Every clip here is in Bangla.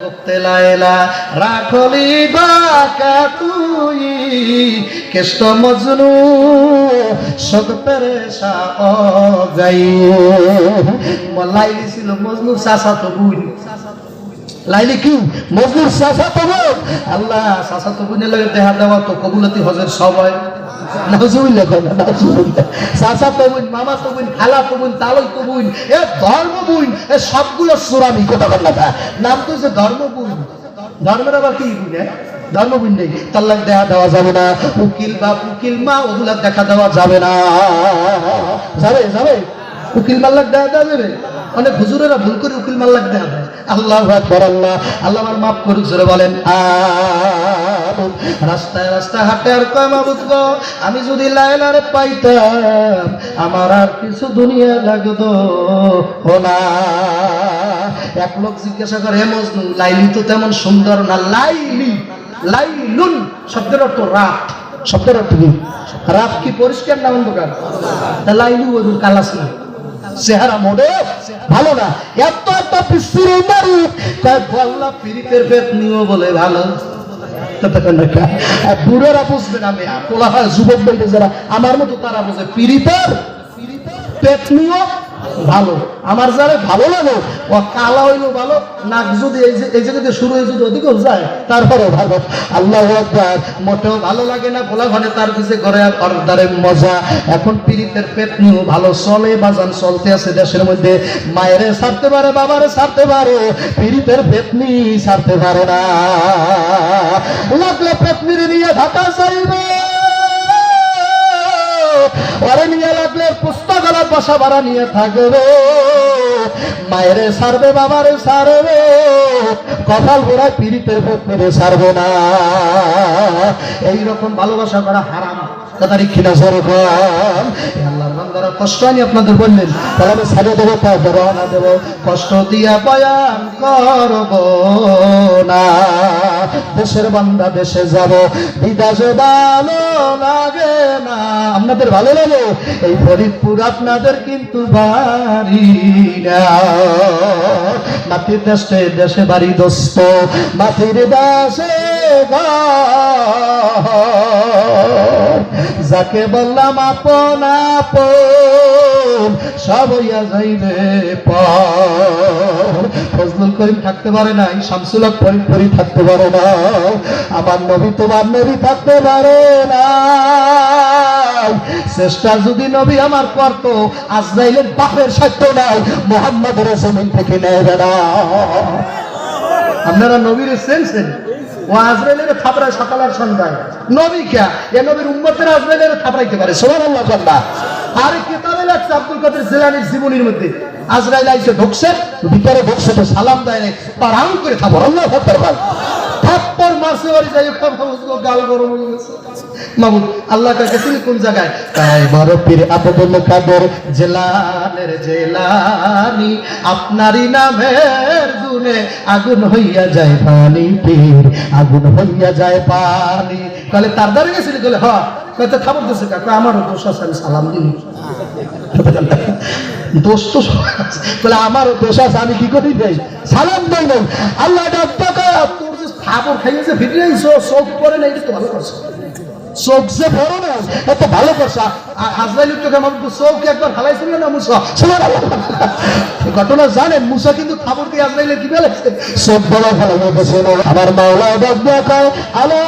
তেলাইলা রাখলি বাকা তুই কেষ্ট মজনু সদ পেরেশা ও যাই লাইলি ছিল মজনুর চাচা তো বুঝ লাইলি কি মজনুর চাচা তো বোন আল্লাহ চাচা তো বুনের লাগে দেখা দেওয়া তো কবুলতি হজের সবাই নাউজুবিল্লাহ কইনা নাউজুবিল্লাহ চাচা তো বুন মামা তো বুন খালা তো বুন তালই তো বুন এ ধর্ম বুন এ সবগুলো সুরামি কথা বলা নাম তো যে ধর্ম বুন ধর্মের আবার কি বুন ধর্ম বুন নেই তাল্লাক দেখা দেওয়া যাবে না উকিল বা উকিল মা ওগুলা দেখা দেওয়া যাবে না যাবে যাবে উকিল মাল্লাক দেখা দেওয়া যাবে অনেক হুজুরেরা ভুল করে উকিল মাল্লাক দেখা দেয় আল্লাহু আকবার আল্লাহ আল্লাহ আমার মাফ করুক জোরে বলেন আমিন রাস্তায় রাস্তায় হাঁটে আর কয় মাবুদ গো আমি যদি লায়লারে পাইতাম আমার আর কিছু দুনিয়া লাগতো না এক লোক জিজ্ঞাসা করে হে মজনু লাইলি তো তেমন সুন্দর না লাইলি লাইলুন শব্দের অর্থ রাত শব্দের অর্থ কি রাত কি পরিষ্কার না অন্ধকার তা লাইলু ওদুল কালাস না চেহারা মোড়ে ভালো না এত একটা পিস্তির মারি কয় বল্লা পিরিতের পেট নিও বলে ভালো বুড়োরা বুঝবে না মেয়া পোলা হয় যুবক বলতে যারা আমার মতো তারা বুঝে পিরিতের পেট নিও ভালো আমার যারা ভালো লাগে ও কালা হইলো ভালো নাক যদি এই জায়গাতে শুরু হয়ে যদি অধিক যায় তারপরেও ভালো আল্লাহু আকবার মোটেও ভালো লাগে না পোলা ঘরে তার পিছে ঘরে অর্ধারে মজা এখন পিরিতের পেট নিয়েও ভালো চলে বাজান চলতে আছে দেশের মধ্যে মায়েরে ছাড়তে পারে বাবারে ছাড়তে পারে পিরিতের পেটনি ছাড়তে পারে না লাগলে পেটনির নিয়ে ঢাকা চাইবে ওরে নিয়ে লাগলে পুস্তকালয় বাসা ভাড়া নিয়ে থাকবে মায়েরে ছাড়বে বাবারে ছাড়বে কপাল গোড়ায় পিরিতের পেটনিরে ছাড়বে না এইরকম ভালোবাসা করা হারাম কথাটি কিনা সরকম আল্লাহর বান্দারা কষ্ট আনি আপনাদের বললেন তাহলে আমি ছাড়ে দেবো রওনা দেবো কষ্ট দিয়া বয়ান করব না দেশের বান্দা দেশে যাব বিদেশে ভালো লাগে না আপনাদের ভালো লাগে এই ফরিদপুর আপনাদের কিন্তু বাড়ি না মাটির দেশে দেশে বাড়ি দোস্ত মাটির দেশে যাকে বললাম আপন আপন সব হইয়া যাইবে পর ফজলুল করিম থাকতে পারে না শামসুল হক ফরিদপুরি থাকতে পারে না আমার নবী তোমার নবী থাকতে পারে না চেষ্টা যদি নবী আমার করতো আজরাইলের বাপের সাধ্য নাই মুহাম্মদের জমিন থেকে নেবে না আপনারা নবীর চেনছেন ও আজরাইলের থাপড়ায় সকাল আর সন্ধ্যায় নবী কে এ নবীর উম্মতের আজরাইলের থাপড়াইতে পারে সুবহানাল্লাহ আল্লাহ আরে কিতাবে লাগছে আব্দুল কাদের জিলানীর জীবনীর মধ্যে আজরাইল আইসে ঢুকছে ভিতরে ঢুকছে তো সালাম দেয় না পারাম করে থাপড় আল্লাহু আকবার থাপ্পড় মারছে ওরে যাই গাল গরম হয়ে গেছে মামুদ আল্লাহ কাছে কোন জায়গায় তাই বড় পীর আব্দুল কাদের জিলানের জিলানী আপনারই নামের গুণে আগুন হইয়া যায় পানি পীর আগুন হইয়া যায় পানি তাহলে তার দ্বারা গেছিল বলে হ্যাঁ কত খবর দিছে কাকা আমারও দোষ আছে আমি সালাম দিই দোষ তো বলে আমারও দোষ আছে আমি কি করি দেই সালাম দেই না আল্লাহ ডাক্তার তোর যে খবর খাইয়েছে ভিডিও সব করে না এটা তো ভালো করছে চোখ যে বড় না এত ভালো করছে আজরাইলের চোখে আমার চোখ একবার ফালাইছিল না মুসা ঘটনা জানেন মুসা কিন্তু খবর দিয়ে আজরাইলের কি বলেছে চোখ বড় ভালো করছে আমার মাওলা ডাক্তার কয় আলা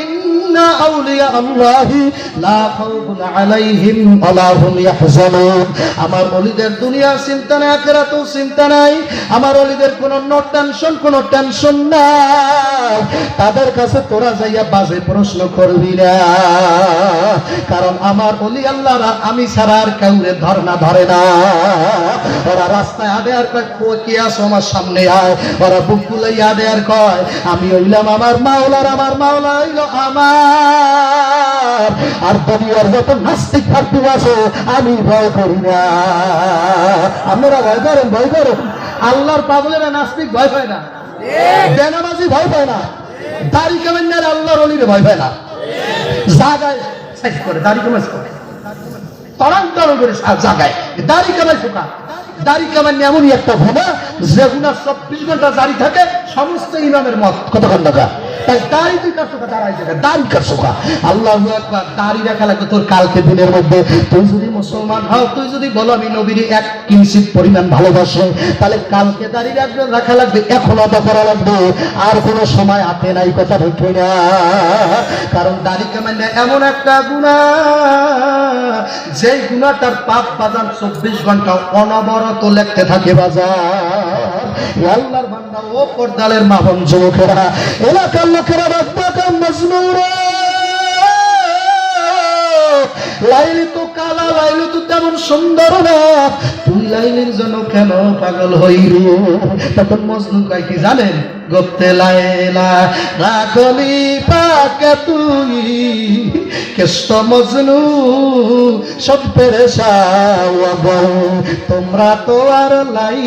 ইন্না আউলিয়া আল্লাহি লা খাউফুন আলাইহিম ওয়া লা হুম ইয়াহজানুন আমার ওলিদের দুনিয়ার চিন্তা নাই আখিরাতেও চিন্তা নাই আমার ওলিদের কোনো টেনশন নাই তাদের কাছে তোরা যাইয়া বাজে প্রশ্ন করবি না কারণ আমার ওলি আল্লাহরা আমি ছাড়া আর কাউরে ধরে না ওরা রাস্তায় আদে আর কয় কি আসো আমার সামনে আয় ওরা বুক ফুলাইয়া আদে আর কয় আমি হইলাম আমার মাওলা হইল আমার আর দুনিয়ার যত নাস্তিক থাকতে আছে আমি ভয় করি না আপনারা ভয় করেন আল্লাহর পাগলেরা নাস্তিক ভয় পায় না বেনামাজি ভয় পায় না দাড়ি কামাইনার আল্লাহর ওলিরে ভয় পায় না জাগায় সাইজ করে দাড়ি কামাই করে তরং করে জাগায় দাড়ি কামাই ফোকা দাড়ি কামানি এমনই একটা গুনাহ যে গুনাহ 24 ঘন্টা জারি থাকে, সমস্ত ইমামের মত কতক্ষণ টাকা। তাই দাড়ি তুই কাটছো কা, দাঁড়াই জায়গা দাড়ি কাটছো কা। আল্লাহু আকবার। দাড়ি রাখা লাগবে তোর কালকে দিনের মধ্যে। তুই যদি মুসলমান হও, তুই যদি বলো আমি নবীর 1 কিঞ্চিত পরিমাণ ভালোবাসো, তাহলে কালকে দাড়ি রাখা লাগবে, এখন অত করা লাগবে, আর কোনো সময় হাতে নাই, কথা ঠিক না? কারণ দাড়ি কামানি এমন একটা গুনাহ, যেই গুনাহটার পাপ বাজান 24 ঘন্টা অনবরত লেখতে থাকে বাজার। আল্লাহর বান্দা ও পর্দালের মা বোন যুবকেরা, এলাকার লোকেরা, রাব্বাকা মজনুরা, লাইলি তো কালা, লাইলি তো তেমন সুন্দর না, তুই লাইলির জন্য কেন পাগল হইলি? তখন মজনু কয় কি জানেন? গপ্তে লাইলা রাখলি পাকে তুই কেষ্ট মজনু সব পেরেশা, তোমরা তো আর লাই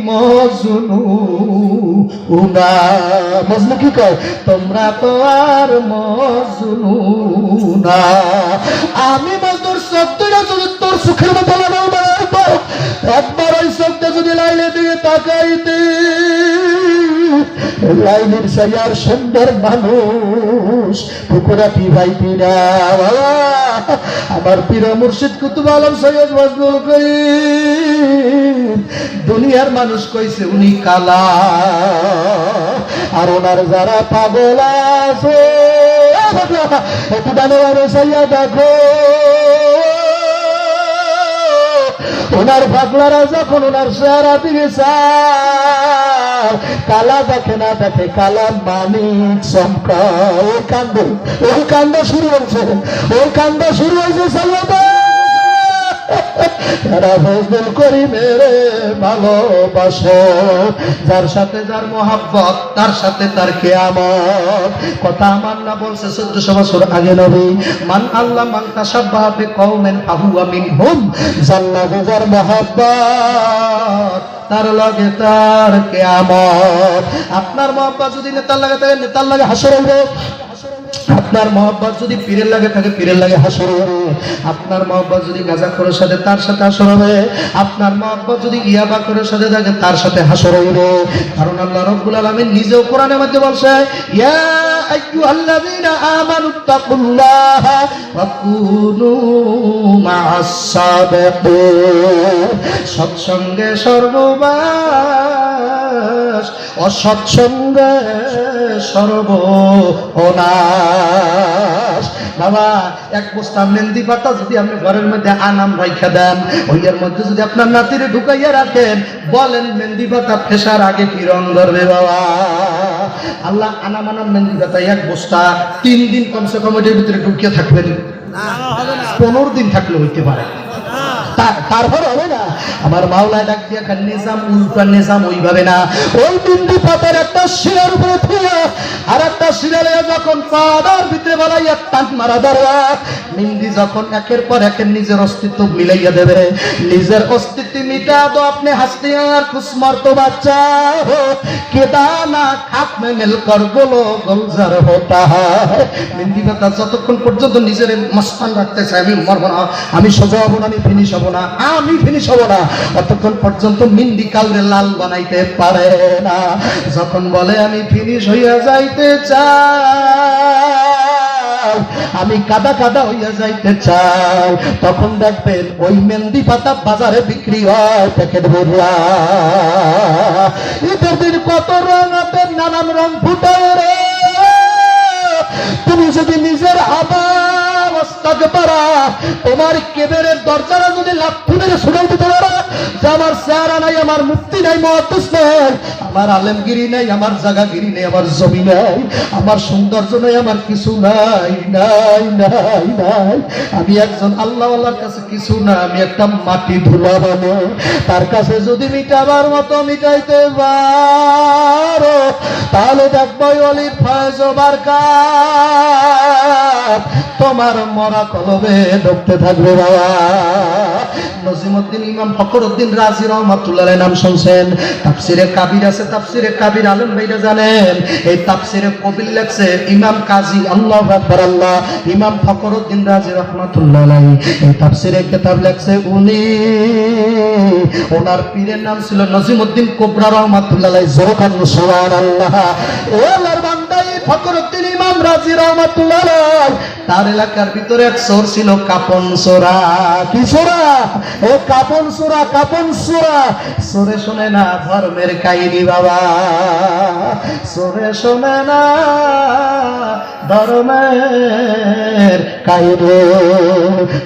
মজনু না। মজনু কি কয়? তোমরা তো আর মজনু না। আমি মজনুর সত্যটা যদি তোর সুখের মতো একবার ওই চোখটা যদি লাইলে দিয়ে তাকাইতে, লাইনের সাইয়ার সুন্দর মানুষ পুকুরাটি ভাইতি না। আমার পীর মুর্শিদ কুতুব আলম সৈয়দ ফজলুল করিম দুনিয়ার মানুষ কইছে উনি কালা, আর ওনার যারা পাগল আছে একটু ডানে সাইয়া দেখো, ওনার পাগলারা যখন ওনার চেহারা দিকে চায়, কালা দেখে না দেখে কালা মানিক চমকা। ওই কান্দ শুরু হয়েছে, ওই কান্দ শুরু হয়েছে সাইয়াদা। ফজলুল করিমের ভালোবাসো, যার সাথে যার মোহাব্বত, তার সাথে তার কিয়ামত। কথা আমার না বলছে 1400 বছর আগে নবী, মান আল্লাহ মান তাশাব্বাহা বিকওমিন ফাহুয়া মিনহুম, জান্নাতে যার মোহাব্বত, তার লগে তার কিয়ামত। আপনার মোহাব্বত যদি নেতার লাগে থাকে, নেতার লাগে হাসর হবে। আপনার মহব্বত যদি পীরের লাগে থাকে, পীরের লাগে হাসর হবে। আপনার মহব্বত যদি গাঁজাখোরের সাথে, তার সাথে হাসর হবে। আপনার মহব্বত যদি ইয়াবাখোরের সাথে থাকে, তার সাথে হাসর হবে। কারণ আল্লাহ রাব্বুল আলামিন নিজেও কোরআনের মধ্যে বলছে, ইয়া আইয়ুহাল্লাযীনা আমানুত্তাকুল্লাহা ওয়া কুনু মা'আস সাদিকিন। সৎসঙ্গে সর্ববাস, অসৎসঙ্গে সর্বনাশ। বাবা, এক বস্তা মেহেন্দি পাতা যদি আপনি ঘরের মধ্যে আনাম রাইখা দেন, ওইয়ের মধ্যে যদি আপনার নাতিরে ঢুকাইয়া রাখেন, বলেন মেহেন্দি পাতা ফেসার আগে কি রং ধরবে? বাবা, আল্লাহ আনাম মেহেন্দি পাতা এক বস্তা 3 দিন কমসে কম এটার ভিতরে ঢুকিয়ে থাকবেন, 15 দিন থাকলে হইতে পারে, তারপর হবে না। আমার মাওলায় ডাক দিয়া খান নিজাম, উল্টা নিজাম ওইভাবে না। ওই মেহেন্দি পাতার একটা শিরার উপরে থুয়া আর একটা শিরালে যখন পাদার ভিতরে বালাইয়া টান মারা দাঁড়া, মেহেন্দি যখন একের পর একের নিজের অস্তিত্ব মিলাইয়া দেবে, নিজের অস্তিত্ব মিটা দো আপনি হাসতে আর কুসমার তো বাচ্চা কেদানা খাপ মে মিলকর গোলো গোলজার হতা হয়। মেহেন্দি পাতা যতক্ষণ পর্যন্ত নিজের মস্তান রাখতে চায়, আমি মরবো না, আমি সোজা হবো না, আমি ফিনিশ হবো না, আমি ফিনিশ হবো না, ততক্ষণ পর্যন্ত মেহেন্দি কাউরে লাল বানাইতে পারে না। যখন বলে আমি ফিনিশ হইয়া যাইতে চাই, আমি কাদা কাদা হইয়া যাইতে চাই, তখন দেখবেন ওই মেহেন্দি পাতা বাজারে বিক্রি হয় প্যাকেট ভরিয়া। ঈদের দিন কত রং আছে, নানান রং ফুটায় রে। তুমি যদি নিজের আবার ওস্তাদ পারা, তোমার কেবেরের দরজারা যদি লাফি মেরে শুনাই দিতে পারো যে আমার চেহারা নাই, আমার মুক্তি নাই, মুহাদ্দিস নাই, আমার আলেমগিরি নাই, আমার জায়গাগিরি নেই, আমার জমি নাই, আমার সৌন্দর্য নাই, আমার কিছু নাই, নাই নাই নাই। আমি একজন আল্লাহওয়ালার কাছে কিছু না, আমি একটা মাটি ধুলা বানো। তার কাছে যদি মিটাবার মতো মিটাইতে পারো, তাহলে দেখবো অলি ফয়জ বারকা তোমার মরা কলবে ঢুকতে থাকবে বাবা। নজিমউদ্দিন ইমাম ফখরউদ্দিন রাজি রহমাতুল্লাহ আলাইহি নাম শুনছেন। তাফসিরে কাবির আছে, তাফসিরে কাবির আলেম ভাইরা জানেন। এই তাফসিরে কবির লেখছে ইমাম কাজী, আল্লাহু আকবার আল্লাহ, ইমাম ফখরউদ্দিন রাজি রহমাতুল্লাহ আলাইহি এই তাফসিরে কিতাব লেখছে। ওনার পীরের নাম ছিল নজিমউদ্দিন কোবরা রহমাতুল্লাহ আলাইহি। জোরকান সুবহানাল্লাহ। ও আল্লাহর বান্দা, ফখরউদ্দিন ইমাম রাজি রহমাতুল্লাহ আলাইহি তার এলাকার ভিতরে এক চোর ছিল, কাপন চোরা। কি চোরা? ও কাপন চোরা, কাপন চোরা। চোরে শোনে না ধর্মের কাহিনী বাবা, চোরে শোনে না ধর্মের কাহিনী।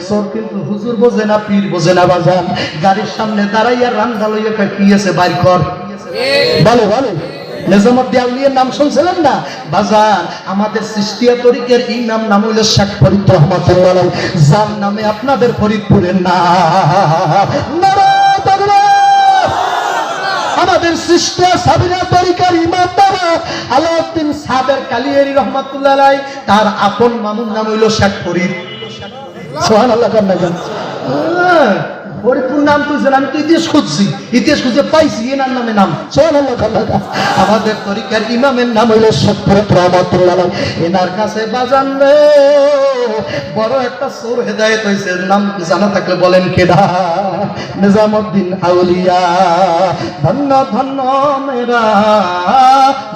চোর কিন্তু হুজুর বোঝে না, পীর বোঝে না বাজান। গাড়ির সামনে দাঁড়াইয়া রান্দা লইয়া কি আছে বাইর কর, বলে বলে। নিজামউদ্দিন আউলিয়ার নাম শুনছিলেন না বাজান? আমাদের সৃষ্টিয়া তরিকের ইমাম নাম হইল শেখ ফরিদ রহমাতুল্লাহ আলাইহি, যার নামে আপনাদের ফরিদপুরের নাম। আমাদের সৃষ্টিয়া সাবিনা তরিকার ইমাম বাবা আলাউদ্দিন সাবের কালিয়ারি রহমাতুল্লাহ আলাইহি, তার আপন মামুর নাম হইল শেখ ফরিদ। সুবহানাল্লাহ। ফরিদপুর নাম তুই আমি তো ইতিহাস খুঁজছি, ইতিহাস খুঁজে পাইছি এনার নামে নাম। আমাদের তরিকার ইমামের নাম হইল শেখ ফরিদ রহমাতুল্লাহ আলাইহি। এনার কাছে বাজান রে বড় একটা চোর হেদায়েত হয়েছে, নাম জানা থাকলে বলেন কেডা? নিজামউদ্দিন আউলিয়া। ধন্য ধন্য মেরা,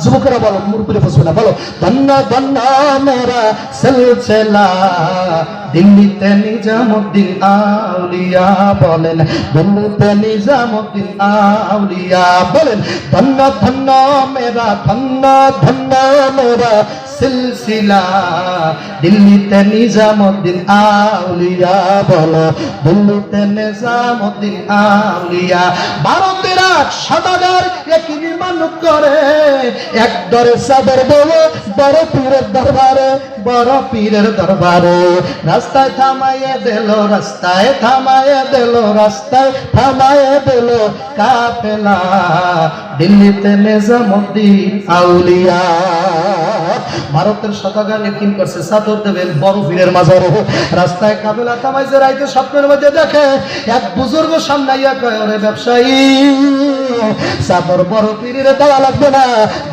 যুবকেরা বলো, মুরব্বিরা বসবে না, বলো ধন্য ধন্য মেরা সিলসিলা দিল্লিতে নিজামউদ্দিন আউলিয়া। বলেন দিল্লিতে নিজামউদ্দিন আউলিয়া। বলেন ধন্য ধন্য মেরা, ধন্য ধন্য মেরা সিলসিলা দিল্লিতে নিজামউদ্দিন আউলিয়া। বলো দিল্লিতে নিজামউদ্দিন আউলিয়া। ভারতের এক সদাগর একই বিমান করে, এক দরে সাদর বলে বড় পীরের দরবারে, বড় পীরের দরবারে। রাস্তায় থামাইয়ে দিল, রাস্তায় থামাইয়ে দিল, রাস্তায় থামাইয়ে দিল কাফেলা দিল্লিতে নিজামউদ্দিন আউলিয়া। ভারতের সদাগর একিন করছে চাদর দেবেন বড় পীরের মাজারে। রাস্তায় কাফেলা থামাইছে, রাইতে স্বপ্নের মধ্যে দেখে এক বুজুর্গ সামনে আইয়া কয়, ওরে ব্যবসায়ী চাদর বড় পীরের দেওয়া লাগবে না,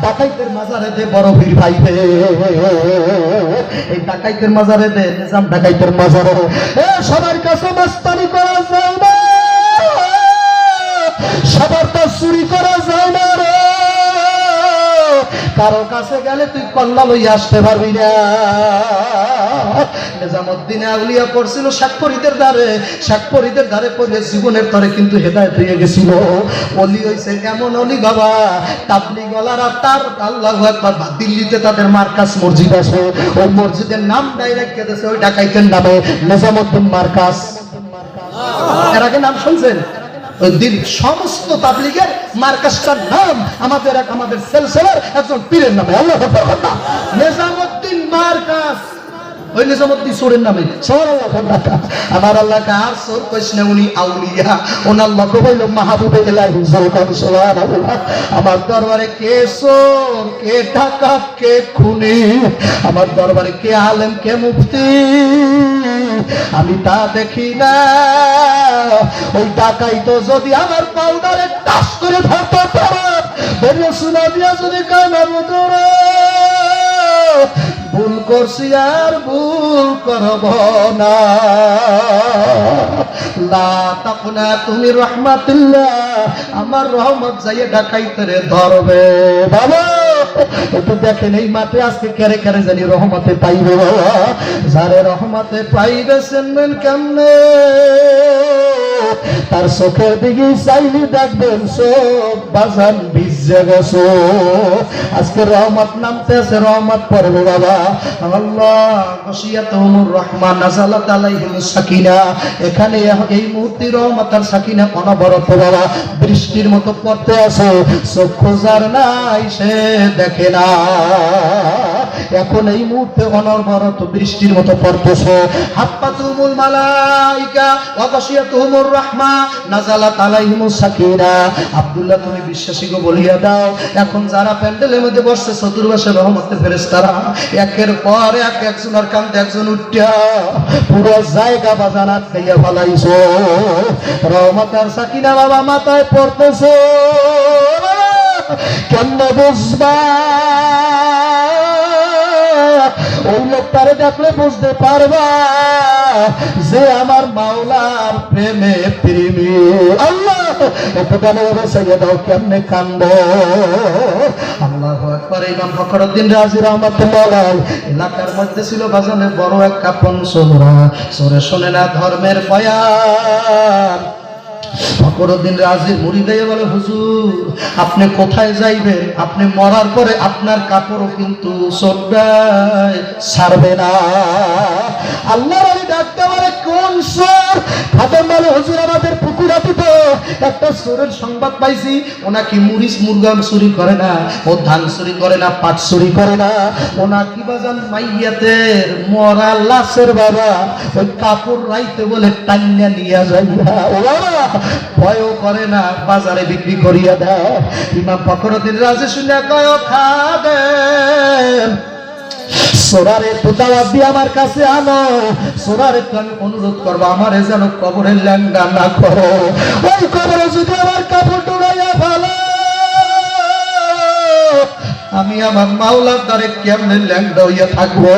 ডাকাইতের মাজারে দে, বড় পীর পাইবে। এই ডাকাইতের মাজারে দে, নিজাম ডাকাইতের মাজারে। সবার কাছে মাস্তানি করা যায় না, সবার তো চুরি করা যায় না রে। কারো কাছে গেলে তুই কল্লা লইয়া আসতে পারবি না। নিজামউদ্দিন আউলিয়া পড়ছিল শেখ ফরিদের দ্বারে, শেখ ফরিদের দ্বারে পড়ে জীবনের তরে কিন্তু হেদায়েত হয়ে গেছিল। অলি হইছে এমন অলি বাবা, তাবলীগ ওয়ালারা তার আল্লাহু আকবার। দিল্লিতে তাদের মার্কাজ মসজিদ আছে, ওই মসজিদের নাম ডাইরেক্ট কেটেছে ওই ডাকাইতের নামে, নিজামউদ্দিন মার্কাজ। এর আগে নাম শুনছেন? সমস্ত তাবলীগের মার্কাজটার নাম আমাদের সিলসিলার একজন পীরের নামে, আল্লাহু আকবার, নিজামউদ্দিন মার্কাজ। ওই নিজামউদ্দিন চোরের নামে। আমার আল্লাহ কার চোর কইস না, উনি আউলিয়া। ওনার লক্ষ্য হইল মাহবুবে ইলাহি। সুবহানাল্লাহ। আমার দরবারে কে চোর, কে ডাকাত, কে খুনি, আমার দরবারে কে আলেম, কে মুফতি, আমি তা দেখি না। ওই ডাকাই তো যদি আমার পাউডারে টাচ করে ধরতে পারে, বেরিয়ে শোনা দিয়া যদি কামার ধরে, ভুল করছি আর ভুল করব না। লা তাকুনা তুমি রাহমাতুল্লাহ, আমার রহমত যাইয়ে ডাকাইতে ধরবে বাবা। একটু দেখেন এই মাঠে আজকে কেড়ে কেড়ে জানি রহমতে পাইবে বাবা। যারে রহমতে পাইবে চেনবেন কেমনে? তার চোখের দিকে চাইলে দেখবেন চোখ বাজান ভিজে গেছে। আজকে রহমত নামতে আছে, রহমত পড়বে বাবা। আল্লাহ গশিয়াতুহুর রহমান নাযালাত আলাইহিmus সাকিনা। এখানে এই মুহূর্তে রহমত আর সাকিনা অনবরত বাবা বৃষ্টির মতো পড়তে আছে। চক্ষু যার নাই সে দেখে না। এখন এই মুহূর্তে অনবরত বৃষ্টির মতো পড়তেছে। হাফাতুহুমুল মালাইকা ওয়া গাশিয়াতুহুমুর রাহমা নাযালাত আলাইহিমুস সাকিনা। আব্দুল্লাহ তুমি বিশ্বাসীকে বলিয়া দাও, এখন যারা প্যান্ডেলের মধ্যে বসছে চতুর্পাশে রহমতের ফেরেশতারা একের পর এক একজনের কান্দে একজন উঠিয়া পুরো জায়গা বাজার আটকাইয়া ফেলাইছে। রহমত আর সাকিনা বাবা মাথায় পড়তেছে। কেমনে বুঝবা? ওই লোকটারে দেখলে বুঝতে পারবা যে আমার মাওলার প্রেমে প্রেমী। আল্লাহ একটু গানে বসাইয়া দাও, কেমনে কান্দ। আল্লাহু আকবার। ইমাম ফখরুদ্দিন রাজি রাহমাতুল্লাহ এলাকার মধ্যে ছিল বাজানে বড় এক কাপন সোহরা। সোরে শোনে না ধর্মের বয়ান। ফখরুদ্দিন রাজির মুরিদ হয়ে বলে, হুজুর আপনি কোথায় যাইবেন? আপনি মরার পরে আপনার কাপড়ও কিন্তু সোড্ডায় ছাড়বে না। আল্লাহর ওলি ডাকতে বলে, কোন চোর? খাদেম বলে, হুজুর আমাদের পুকুরাটিতে একটা চোরের সংবাদ পাইছি। ওনাকে মরিচ মুরগা চুরি করে না, ও ধান চুরি করে না, পাট চুরি করে না, ওনা কি বাজান মাইয়াতের মরা লাশের বাবা ওই কাপড় রাইতে বলে টান্না নিয়ে যায়। ও বাবা ভয়ও করে না, বাজারে বিক্রি করিয়া দেয়। ইমাম ফখরুদ্দিন রাজি শুনে কয়, খাদেম সোরারে একটু দাওয়াত দিয়ে আমার কাছে আনো। সোরারে একটু আমি অনুরোধ করবো আমারে যেন কবরের ল্যাংডা না করো। ওই কবরে যদি আমার কাপড় ডুবাইয়া ভালো, আমি আমার মাওলার দ্বারে কেমনে ল্যাংডা হইয়া থাকবো?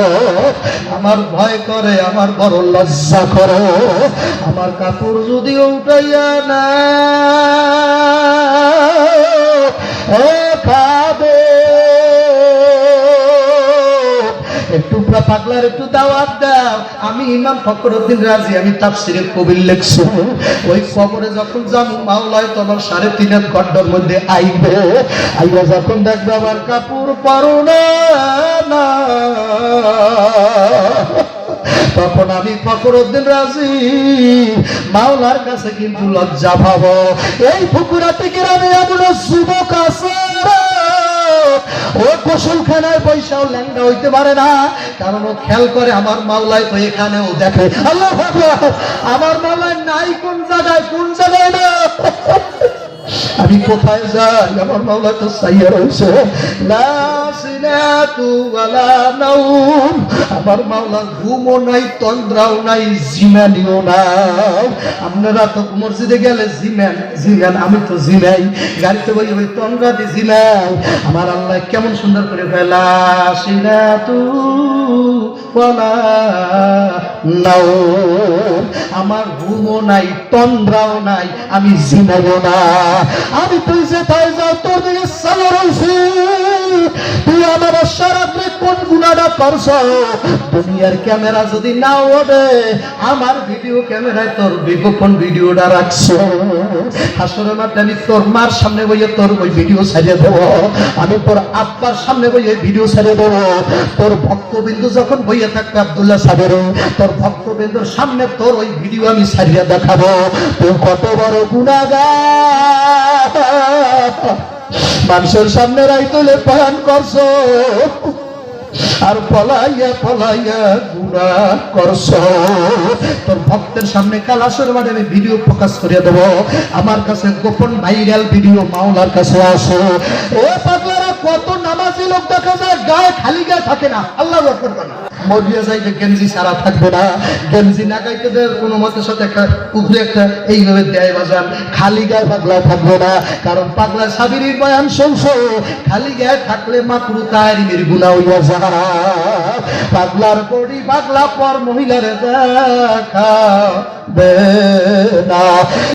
আমার ভয় করে, আমার বড় লজ্জা করে। আমার কাপড় যদি উঠাইয়া না খাবে, একটু পাগলার একটু দাওয়াত দাও। আমি ইমাম ফখরুদ্দিন রাজি, আমি তাফসিরে কবির লিখছি। ওই কবরে যখন যাবো মাওলায় তোমার 3.5 ঘন্টার মধ্যে আইবে। আইবা যখন দেখবে আমার কাপড় পরো না, তখন আমি ফখরুদ্দিন রাজি মাওলার কাছে কিন্তু লজ্জা ভাবো। এই ফুকুরাটি গ্রামে এমন যুবক আছে ও গোসলখানায় পয়সাও ল্যাংড়া হইতে পারে না, কারণ ও খেয়াল করে আমার মাওলায় তো এখানেও দেখে। আল্লাহু আকবার। আমার মাওলায় নাই কোন জায়গায়, কোন জায়গায় না। আমি কোথায় যাই আমার মাওলা তো সাইয়া রয়েছে। লা সিনাতু ওয়ালা নাউম। আমার মাওলা ঘুমও নাই, তন্দ্রাও নাই, জিমানিও নাই। আপনারা তো মসজিদে গেলে জিমান, আমি তো জিমাই। গাড়িতে বই ওই তন্দ্রা দিয়ে জিমাই। আমার আল্লাহ কেমন সুন্দর করে লা সিনাতু ওয়ালা নাউম। আমার ঘুমও নাই, তন্দ্রাও নাই, আমি জিমাইও না। আমি তুই যে তাই যাও তোর দিকে সালা রয়েছি। তুই আমার সারাত্রে কোন গুণাটা করছ? দুনিয়ার ক্যামেরা যদি না ওঠে, আমার ভিডিও ক্যামেরায় তোর বিজ্ঞাপন ভিডিওটা রাখছো। হাসরের মাঠে আমি তোর মার সামনে বইয়ে তোর ওই ভিডিও ছাড়িয়ে দেবো। আমি তোর আব্বার সামনে বইয়ে ভিডিও ছাড়িয়ে দেবো। তোর ভক্তবিন্দু যখন বইয়ে থাকবে আব্দুল্লাহ সাহেবের, তোর ভক্তবিন্দুর সামনে তোর ওই ভিডিও আমি ছাড়িয়ে দেখাবো। তুই কত বড় গুনাহগার, মানুষের সামনে রাই তুলে বয়ান করছো আর পলাইয়া পলাইয়া গুনাহ করছো। তোর ভক্তের সামনে কাল আসর মাঠে আমি ভিডিও প্রকাশ করিয়া দেবো। আমার কাছে গোপন ভাইরাল ভিডিও মাওলার কাছে আসো। ও পাগলারা, কত নামাজি লোক দেখা যায় গায়ে খালি গায়ে থাকে না। আল্লাহু আকবার করে মরিয়া যাইতে গেঞ্জি সারা থাকবে না। গেঞ্জি না গাইতে দেয় কোনো মতের সাথে একটা উপরে একটা এইভাবে দেয় বাজান, খালি গায়ে পাগলা থাকবে না। কারণ পাগলা সাবিরির বয়ান শুনছো, খালি গায়ে থাকলে মাকরু তাহরিমের গুনাহ হইয়া যায়। পাগলার বডি পাগলা পর মহিলারে দেখা না।